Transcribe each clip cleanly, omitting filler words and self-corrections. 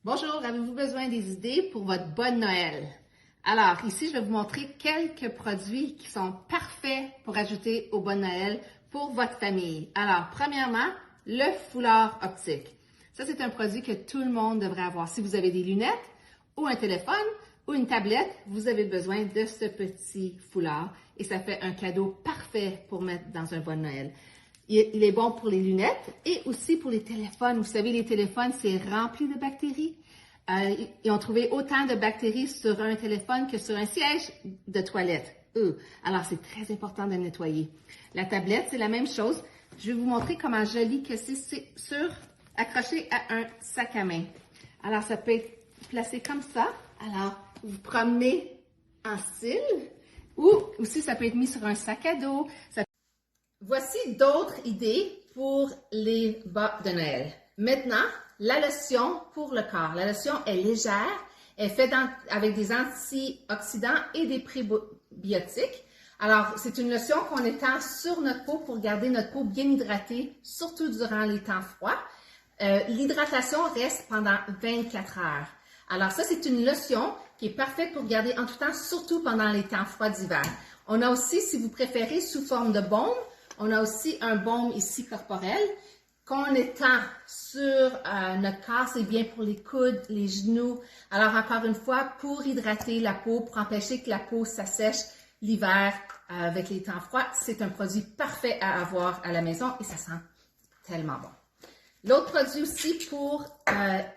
Bonjour, avez-vous besoin des idées pour votre bonne Noël? Alors, ici, je vais vous montrer quelques produits qui sont parfaits pour ajouter au bon Noël pour votre famille. Alors, premièrement, le foulard optique. Ça, c'est un produit que tout le monde devrait avoir. Si vous avez des lunettes ou un téléphone ou une tablette, vous avez besoin de ce petit foulard et ça fait un cadeau parfait pour mettre dans un bon Noël. Il est bon pour les lunettes et aussi pour les téléphones. Vous savez, les téléphones, c'est rempli de bactéries. Ils ont trouvé autant de bactéries sur un téléphone que sur un siège de toilette. Alors, c'est très important de le nettoyer. La tablette, c'est la même chose. Je vais vous montrer comment joli que c'est accroché à un sac à main. Alors, ça peut être placé comme ça. Alors, vous promenez en style ou aussi ça peut être mis sur un sac à dos. Voici d'autres idées pour les bas de Noël. Maintenant, la lotion pour le corps. La lotion est légère, elle est faite avec des antioxydants et des prébiotiques. Alors, c'est une lotion qu'on étend sur notre peau pour garder notre peau bien hydratée, surtout durant les temps froids. L'hydratation reste pendant 24 heures. Alors ça, c'est une lotion qui est parfaite pour garder en tout temps, surtout pendant les temps froids d'hiver. On a aussi, si vous préférez, sous forme de baume, on a aussi un baume ici corporel qu'on étend sur notre corps. C'est bien pour les coudes, les genoux. Alors encore une fois, pour hydrater la peau, pour empêcher que la peau s'assèche l'hiver avec les temps froids, c'est un produit parfait à avoir à la maison et ça sent tellement bon. L'autre produit aussi pour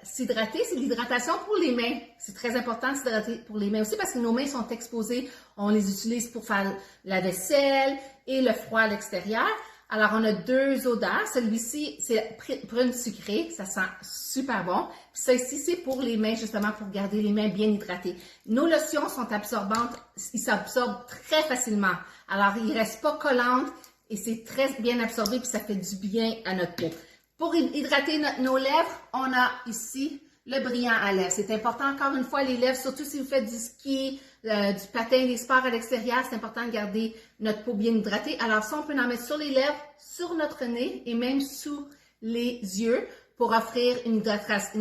s'hydrater, c'est l'hydratation pour les mains. C'est très important de s'hydrater pour les mains aussi parce que nos mains sont exposées. On les utilise pour faire la vaisselle et le froid à l'extérieur. Alors, on a deux odeurs. Celui-ci, c'est prune sucrée. Ça sent super bon. Puis ça ici, c'est pour les mains, justement, pour garder les mains bien hydratées. Nos lotions sont absorbantes. Ils s'absorbent très facilement. Alors, ils ne restent pas collantes et c'est très bien absorbé puis ça fait du bien à notre peau. Pour hydrater nos lèvres, on a ici le brillant à lèvres. C'est important, encore une fois, les lèvres, surtout si vous faites du ski, du patin, des sports à l'extérieur, c'est important de garder notre peau bien hydratée. Alors ça, on peut en mettre sur les lèvres, sur notre nez et même sous les yeux pour offrir une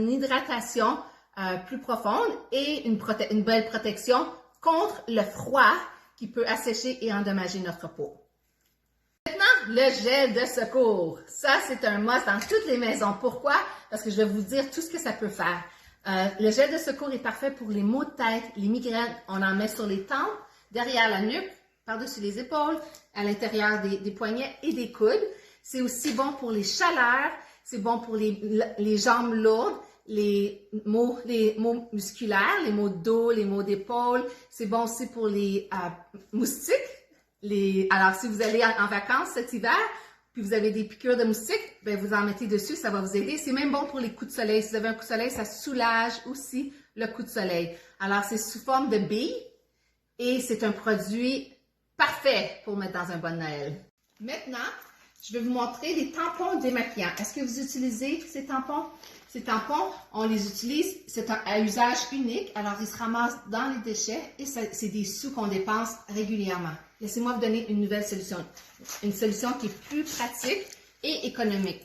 hydratation plus profonde et une belle protection contre le froid qui peut assécher et endommager notre peau. Le gel de secours. Ça, c'est un must dans toutes les maisons. Pourquoi? Parce que je vais vous dire tout ce que ça peut faire. Le gel de secours est parfait pour les maux de tête, les migraines. On en met sur les tempes, derrière la nuque, par-dessus les épaules, à l'intérieur des poignets et des coudes. C'est aussi bon pour les chaleurs. C'est bon pour les jambes lourdes, les maux musculaires, les maux de dos, les maux d'épaule. C'est bon aussi pour les moustiques. Alors, si vous allez en vacances cet hiver, puis vous avez des piqûres de moustiques, bien, vous en mettez dessus, ça va vous aider. C'est même bon pour les coups de soleil. Si vous avez un coup de soleil, ça soulage aussi le coup de soleil. Alors, c'est sous forme de billes et c'est un produit parfait pour mettre dans un bon Noël. Maintenant, je vais vous montrer les tampons démaquillants. Est-ce que vous utilisez ces tampons? Ces tampons, on les utilise, c'est à usage unique, alors ils se ramassent dans les déchets et c'est des sous qu'on dépense régulièrement. Laissez-moi vous donner une nouvelle solution, une solution qui est plus pratique et économique.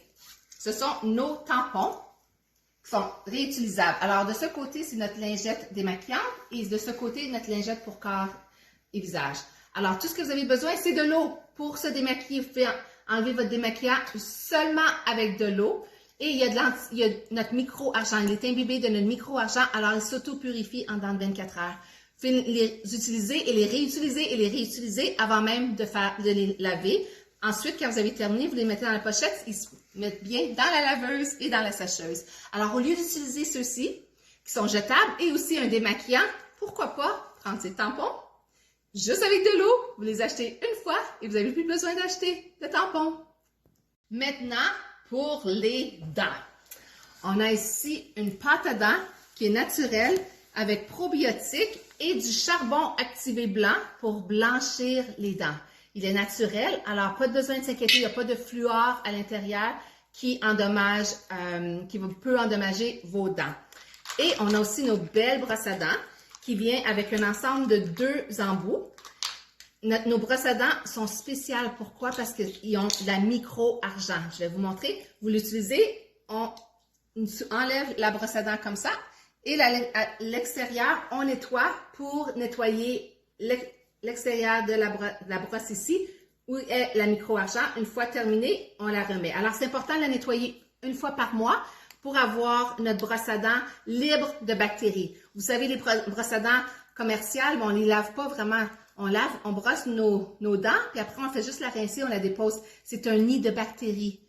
Ce sont nos tampons qui sont réutilisables. Alors de ce côté, c'est notre lingette démaquillante et de ce côté, notre lingette pour corps et visage. Alors tout ce que vous avez besoin, c'est de l'eau pour se démaquiller. Vous pouvez enlever votre démaquillant seulement avec de l'eau. Et il y a notre micro-argent. Il est imbibé de notre micro-argent, alors il s'auto-purifie en dans 24 heures. Vous pouvez les utiliser et les réutiliser avant même de les laver. Ensuite, quand vous avez terminé, vous les mettez dans la pochette. Ils se mettent bien dans la laveuse et dans la sécheuse. Alors, au lieu d'utiliser ceux-ci, qui sont jetables, et aussi un démaquillant, pourquoi pas prendre ces tampons, juste avec de l'eau, vous les achetez une fois et vous n'avez plus besoin d'acheter de tampons. Maintenant, pour les dents. On a ici une pâte à dents qui est naturelle avec probiotiques et du charbon activé blanc pour blanchir les dents. Il est naturel, alors pas besoin de s'inquiéter, il n'y a pas de fluor à l'intérieur qui peut endommager vos dents. Et on a aussi nos belles brosses à dents qui viennent avec un ensemble de 2 embouts. Nos brosses à dents sont spéciales. Pourquoi? Parce qu'ils ont de la micro-argent. Je vais vous montrer. Vous l'utilisez, on enlève la brosse à dents comme ça. Et l'extérieur, on nettoie pour nettoyer l'extérieur de la brosse ici, où est la micro-argent. Une fois terminée, on la remet. Alors, c'est important de la nettoyer une fois par mois pour avoir notre brosse à dents libre de bactéries. Vous savez, les brosses à dents commerciales, on ne les lave pas vraiment. On brosse nos dents, puis après, on fait juste la rincer, on la dépose. C'est un nid de bactéries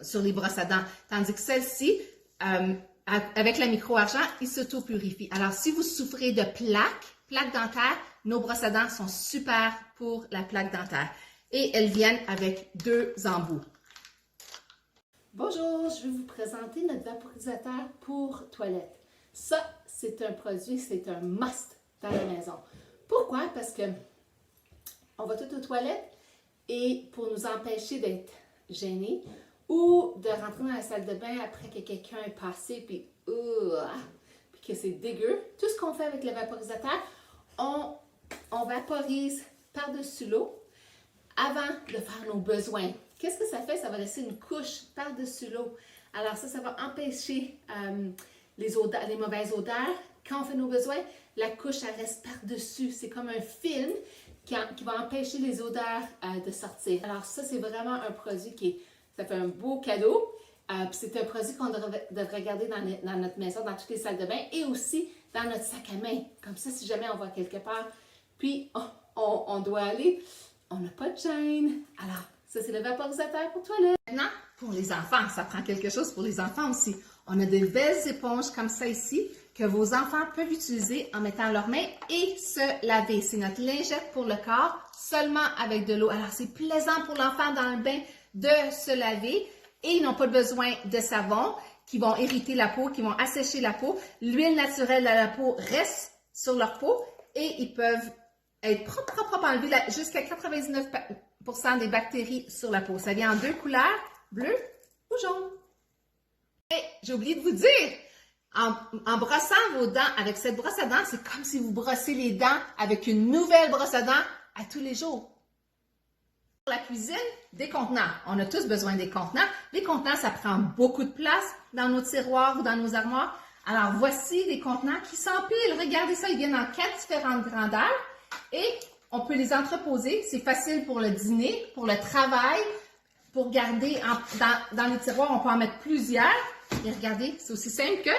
sur les brosses à dents. Tandis que celle-ci, avec la micro-argent, il s'auto-purifie. Alors, si vous souffrez de plaques dentaires, nos brosses à dents sont super pour la plaque dentaire. Et elles viennent avec 2 embouts. Bonjour, je vais vous présenter notre vaporisateur pour toilette. Ça, c'est un produit, c'est un must dans la maison. Pourquoi? Parce que on va tout aux toilettes et pour nous empêcher d'être gênés ou de rentrer dans la salle de bain après que quelqu'un est passé puis que c'est dégueu. Tout ce qu'on fait avec le vaporisateur, on vaporise par-dessus l'eau avant de faire nos besoins. Qu'est-ce que ça fait? Ça va laisser une couche par-dessus l'eau. Alors ça va empêcher les mauvaises odeurs. Quand on fait nos besoins, la couche, elle reste par-dessus. C'est comme un film qui va empêcher les odeurs de sortir. Alors ça, c'est vraiment un produit ça fait un beau cadeau. C'est un produit qu'on devrait garder dans notre maison, dans toutes les salles de bain et aussi dans notre sac à main. Comme ça, si jamais on va quelque part, puis on doit aller, on n'a pas de gêne. Alors, ça, c'est le vaporisateur pour toilette. Maintenant, pour les enfants, ça prend quelque chose pour les enfants aussi. On a des belles éponges comme ça ici que vos enfants peuvent utiliser en mettant leurs mains et se laver. C'est notre lingette pour le corps, seulement avec de l'eau. Alors, c'est plaisant pour l'enfant dans le bain de se laver et ils n'ont pas besoin de savon qui vont irriter la peau, qui vont assécher la peau. L'huile naturelle de la peau reste sur leur peau et ils peuvent être propre, enlever jusqu'à 99% des bactéries sur la peau. Ça vient en 2 couleurs, bleu ou jaune. Et j'ai oublié de vous dire, en brossant vos dents avec cette brosse à dents, c'est comme si vous brossez les dents avec une nouvelle brosse à dents à tous les jours. Pour la cuisine, des contenants. On a tous besoin des contenants. Les contenants, ça prend beaucoup de place dans nos tiroirs ou dans nos armoires. Alors, voici les contenants qui s'empilent. Regardez ça, ils viennent en 4 différentes grandeurs. Et on peut les entreposer. C'est facile pour le dîner, pour le travail, pour garder dans les tiroirs. On peut en mettre plusieurs. Et regardez, c'est aussi simple que